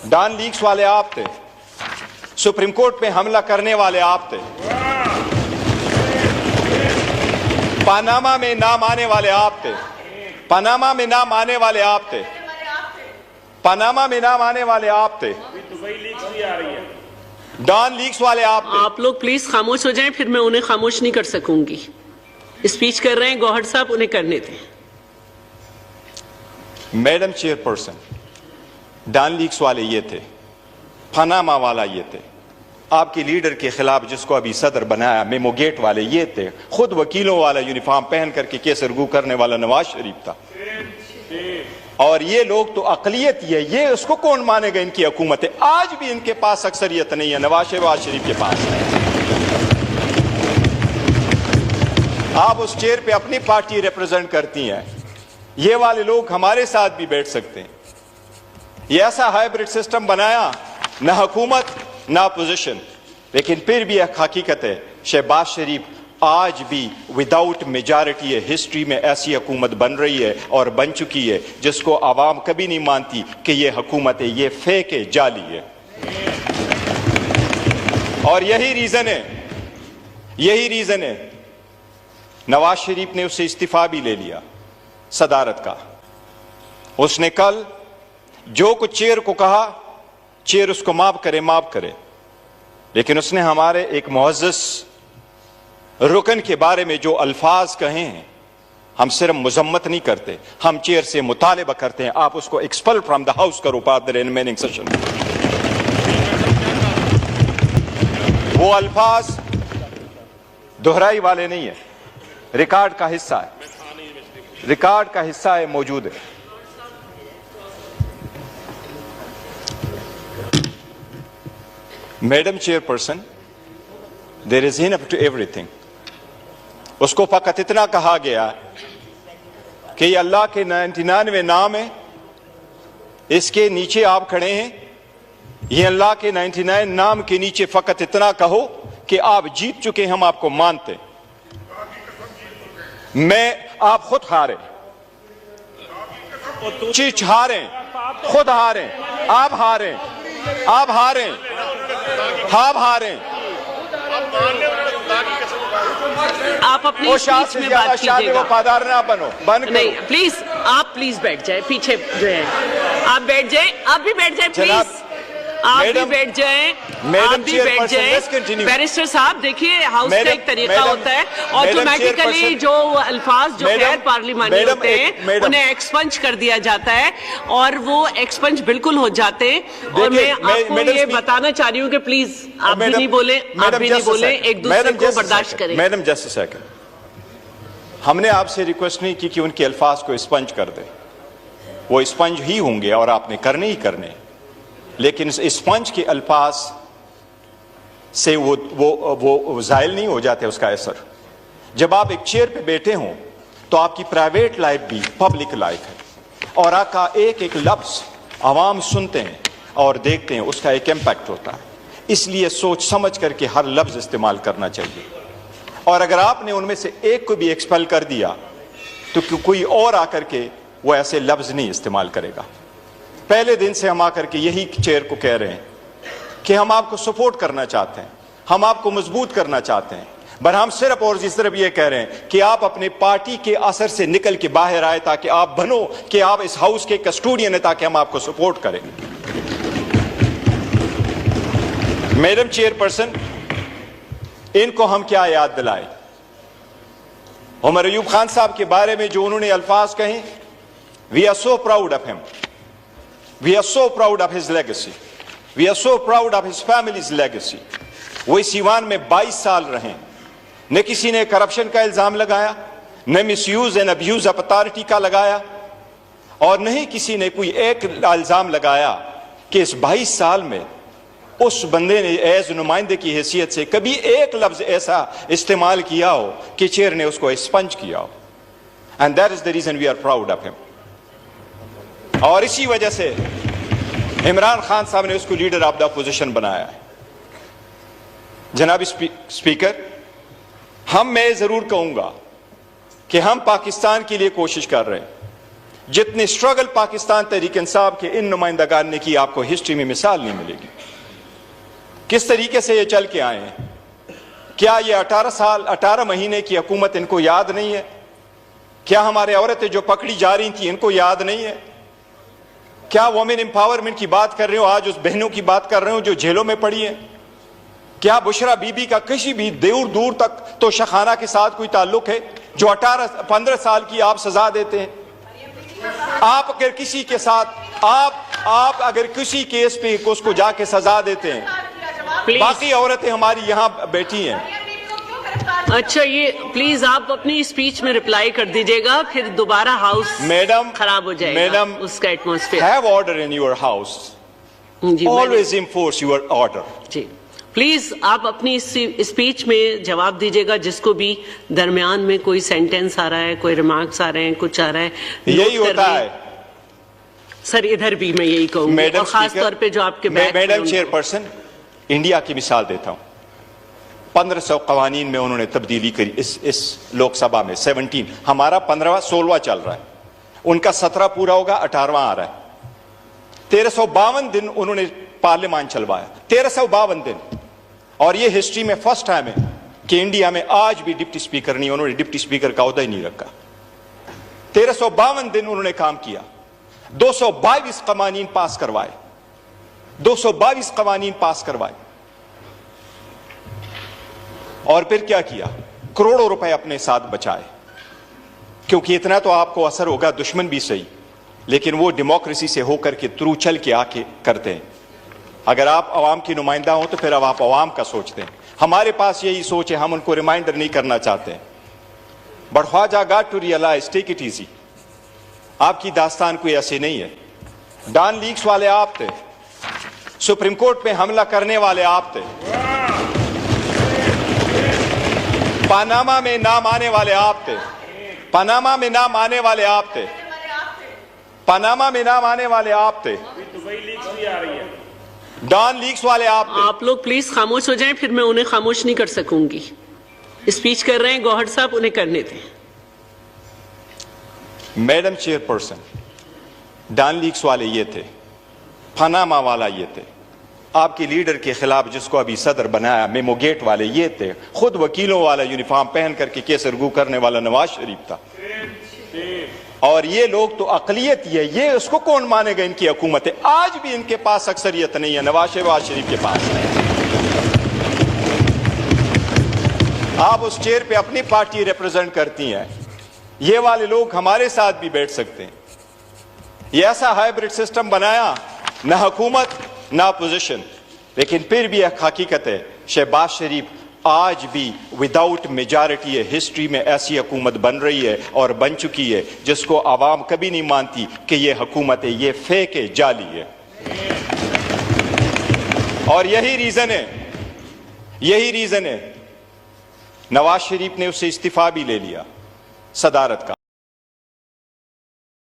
Dawn leaks والے آپ تھے, سپریم کورٹ پہ حملہ کرنے والے آپ تھے, پاناما میں نام آنے والے آپ تھے, پاناما میں نام آنے والے آپ تھے, پاناما میں نام آنے والے آپ تھے, ڈان لیکس والے آپ تھے. آپ لوگ پلیز خاموش ہو جائیں, پھر میں انہیں خاموش نہیں کر سکوں گی. اسپیچ کر رہے ہیں گوہر صاحب, انہیں کرنے دیں. Madam chairperson, Dawn leaks والے یہ تھے, پاناما والا یہ تھے, آپ کے لیڈر کے خلاف جس کو ابھی صدر بنایا میمو گیٹ والے یہ تھے, خود وکیلوں والا یونیفارم پہن کر کے کیس رگو کرنے والا نواز شریف تھا. اور یہ لوگ تو اقلیت ہی ہے, یہ اس کو کون مانے گا؟ ان کی حکومت ہے. آج بھی ان کے پاس اکثریت نہیں ہے, نواز شریف کے پاس ہے. آپ اس چیئر پہ اپنی پارٹی ریپرزینٹ کرتی ہیں, یہ والے لوگ ہمارے ساتھ بھی بیٹھ سکتے ہیں. یہ ایسا ہائیبرڈ سسٹم بنایا, نہ حکومت نہ اپوزیشن, لیکن پھر بھی ایک حقیقت ہے, شہباز شریف آج بھی وداؤٹ میجارٹی ہے. ہسٹری میں ایسی حکومت بن رہی ہے اور بن چکی ہے جس کو عوام کبھی نہیں مانتی کہ یہ حکومت ہے, یہ فیک ہے, جعلی ہے. اور یہی ریزن ہے نواز شریف نے اس سے استعفیٰ بھی لے لیا صدارت کا. اس نے کل جو کچھ چیئر کو کہا, چیئر اس کو معاف کرے, لیکن اس نے ہمارے ایک معزز رکن کے بارے میں جو الفاظ کہے ہیں, ہم صرف مذمت نہیں کرتے, ہم چیئر سے مطالبہ کرتے ہیں آپ اس کو ایکسپل فرام دا ہاؤس کرو پارٹ دا ریمیننگ سیشن. وہ الفاظ دہرائی والے نہیں ہیں, ریکارڈ کا حصہ ہے, موجود ہے. Madam chairperson, there is enough to everything. اس کو فقط اتنا کہا گیا کہ یہ اللہ کے 99 نام ہیں, اس کے نیچے آپ کھڑے ہیں, یہ اللہ کے 99 نام کے نیچے فقط اتنا کہو کہ آپ جیت چکے, ہم آپ کو مانتے. آپ خود ہارے, چیچ ہارے, خود ہارے, آپ ہارے, آپ اپنی اسپیچ میں بات کیجیے گا. وفادار نہ بنو, نہیں پلیز, آپ پلیز بیٹھ جائیں, پیچھے جو ہے آپ بیٹھ جائیں, آپ بھی بیٹھ جائیں پلیز, آپ بھی بیٹھ جائیں, آپ بھی بیٹھ جائیں. بیرسٹر صاحب دیکھیے, ہاؤس کا ایک طریقہ ہوتا ہے, آٹومیٹیکلی جو الفاظ جو غیر پارلیمانی ہوتے ہیں انہیں ایکسپنج کر دیا جاتا ہے, اور وہ ایکسپنج بالکل ہو جاتے ہیں. اور میں آپ کو یہ بتانا چاہ رہی ہوں کہ پلیز آپ بھی نہیں بولیں, ایک دوسرے کو برداشت کریں. میڈم جسٹ اے سیکنڈ, ہم نے آپ سے ریکویسٹ نہیں کی کہ ان کے الفاظ کو اسپنج کر دیں, وہ اسپنج ہی ہوں گے اور آپ نے کرنے ہی کرنے, لیکن اسپنج کے الفاظ سے وہ زائل نہیں ہو جاتے اس کا اثر. جب آپ ایک چیئر پہ بیٹھے ہوں تو آپ کی پرائیویٹ لائف بھی پبلک لائف ہے, اور آپ کا ایک ایک لفظ عوام سنتے ہیں اور دیکھتے ہیں, اس کا ایک امپیکٹ ہوتا ہے. اس لیے سوچ سمجھ کر کے ہر لفظ استعمال کرنا چاہیے. اور اگر آپ نے ان میں سے ایک کو بھی ایکسپیل کر دیا تو کوئی اور آ کر کے وہ ایسے لفظ نہیں استعمال کرے گا. پہلے دن سے ہم آ کر کے یہی چیئر کو کہہ رہے ہیں کہ ہم آپ کو سپورٹ کرنا چاہتے ہیں, ہم آپ کو مضبوط کرنا چاہتے ہیں, پر ہم صرف اور اس طرف یہ کہہ رہے ہیں کہ آپ اپنے پارٹی کے اثر سے نکل کے باہر آئے, تاکہ آپ بنو کہ آپ اس ہاؤس کے کسٹوڈین ہیں, تاکہ ہم آپ کو سپورٹ کریں. میڈم چیئر پرسن, ان کو ہم کیا یاد دلائیں؟ عمر ایوب خان صاحب کے بارے میں جو انہوں نے الفاظ کہیں, we are so proud of him, we are so proud of his legacy, we are so proud of his family's legacy. وہ اس ایوان میں 22 سال رہے, نہ کسی نے کرپشن کا الزام لگایا, نہ misuse and abuse of authority کا لگایا, اور نہ ہی کسی نے کوئی ایک الزام لگایا کہ اس 22 سال میں اس بندے نے ایز نمائندے کی حیثیت سے کبھی ایک لفظ ایسا استعمال کیا ہو کہ چیئر نے اس کو اسپنج کیا ہو. And that is the reason we are proud of ہم. اور اسی وجہ سے عمران خان صاحب نے اس کو لیڈر آف دا اپوزیشن بنایا ہے. جناب اسپیکر, میں ضرور کہوں گا کہ ہم پاکستان کے لیے کوشش کر رہے ہیں, جتنے اسٹرگل پاکستان تحریک انصاف کے ان نمائندگان نے کی آپ کو ہسٹری میں مثال نہیں ملے گی. کس طریقے سے یہ چل کے آئے ہیں. کیا یہ 18 مہینے کی حکومت ان کو یاد نہیں ہے؟ کیا ہمارے عورتیں جو پکڑی جا رہی تھیں ان کو یاد نہیں ہے؟ کیا وومن امپاورمنٹ کی بات کر رہے ہو؟ آج اس بہنوں کی بات کر رہے ہو جو جیلوں میں پڑی ہیں. کیا بشرا بی بی کا کسی بھی دور تک تو شخانہ کے ساتھ کوئی تعلق ہے جو 15 سال کی آپ سزا دیتے ہیں؟ آپ اگر کسی کے ساتھ آپ اگر کسی کیس پہ اس کو جا کے سزا دیتے ہیں، باقی عورتیں ہماری یہاں بیٹھی ہیں. اچھا یہ پلیز آپ اپنی اسپیچ میں رپلائی کر دیجئے گا، پھر دوبارہ ہاؤس خراب ہو جائے گا. میڈم اس کا atmosphere. have order in your house. Always enforce your order. جی پلیز آپ اپنی اسپیچ میں جواب دیجئے گا. جس کو بھی درمیان میں کوئی سینٹنس آ رہا ہے، کوئی ریمارکس آ رہے ہیں، کچھ آ رہا ہے، یہی ہوتا ہے سر. ادھر بھی میں یہی کہوں گی، اور خاص طور پہ جو آپ کے میڈم چیئر پرسن، انڈیا کی مثال دیتا ہوں. 1500 قوانین میں انہوں نے تبدیلی کری اس لوک سبھا میں. 17 ہمارا 15واں 16واں چل رہا ہے، ان کا 17 پورا ہوگا، 18واں آ رہا ہے. 1352 دن انہوں نے پارلیمان چلوایا. 1352 دن. اور یہ ہسٹری میں فرسٹ ٹائم ہے کہ انڈیا میں آج بھی ڈپٹی سپیکر نہیں، انہوں نے ڈپٹی سپیکر کا عہدہ ہی نہیں رکھا. 1352 دن انہوں نے کام کیا. 222 قوانین پاس کروائے. 222 قوانین پاس کروائے. اور پھر کیا کیا؟ کروڑوں روپے اپنے ساتھ بچائے. کیونکہ اتنا تو آپ کو اثر ہوگا، دشمن بھی صحیح، لیکن وہ ڈیموکریسی سے ہو کر کے تھرو چل کے آ کے کرتے ہیں. اگر آپ عوام کی نمائندہ ہوں تو پھر اب آپ عوام کا سوچتے ہیں. ہمارے پاس یہی سوچ ہے، ہم ان کو ریمائنڈر نہیں کرنا چاہتے ہیں. But Khawaja got to realise, take it easy. آپ کی داستان کوئی ایسی نہیں ہے. ڈان لیکس والے آپ تھے، سپریم کورٹ پہ حملہ کرنے والے آپ تھے، پاناما میں نام آنے والے آپ تھے، پاناما میں نام آنے والے آپ تھے، پاناما میں نام آنے والے آپ تھے، ڈان لیکس والے آپ تھے. آپ لوگ پلیز خاموش ہو جائیں، پھر میں انہیں خاموش نہیں کر سکوں گی. اسپیچ کر رہے ہیں گوہر صاحب، انہیں کرنے دیں. Madam chairperson, Dawn leaks والے یہ تھے، پاناما والا یہ تھے، آپ کے لیڈر کے خلاف جس کو ابھی صدر بنایا میمو گیٹ والے یہ تھے، خود وکیلوں والا یونیفارم پہن کر کے کیس ارگو کرنے والا نواز شریف تھا. اور یہ لوگ تو اقلیت ہی ہے، یہ اس کو کون مانے گا؟ ان کی حکومت ہے. آج بھی ان کے پاس اکثریت نہیں ہے، نواز شریف کے پاس. آپ اس چیئر پہ اپنی پارٹی ریپرزینٹ کرتی ہیں. یہ والے لوگ ہمارے ساتھ بھی بیٹھ سکتے ہیں. یہ ایسا ہائیبرڈ سسٹم بنایا، نہ حکومت نہ اپوزیشن. لیکن پھر بھی ایک حقیقت ہے، شہباز شریف آج بھی وداؤٹ میجارٹی ہے ہسٹری میں ایسی حکومت بن رہی ہے اور بن چکی ہے جس کو عوام کبھی نہیں مانتی کہ یہ حکومت ہے، یہ فیک ہے، جعلی ہے. اور یہی ریزن ہے نواز شریف نے اس سے استعفیٰ بھی لے لیا صدارت کا.